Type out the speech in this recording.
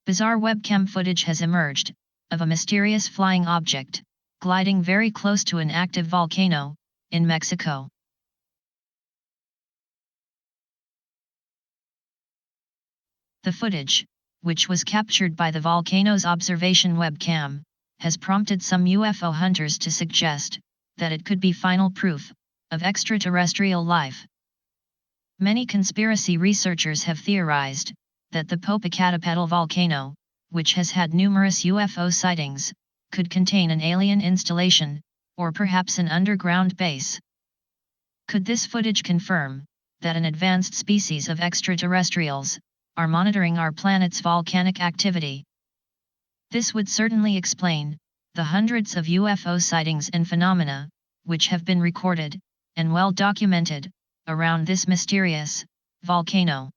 Bizarre webcam footage has emerged of a mysterious flying object gliding very close to an active volcano in Mexico. The footage, which was captured by the volcano's observation webcam, has prompted some UFO hunters to suggest that it could be final proof of extraterrestrial life. Many conspiracy researchers have theorized that the Popocatépetl volcano, which has had numerous UFO sightings, could contain an alien installation, or perhaps an underground base. Could this footage confirm that an advanced species of extraterrestrials are monitoring our planet's volcanic activity? This would certainly explain the hundreds of UFO sightings and phenomena which have been recorded and well documented around this mysterious volcano.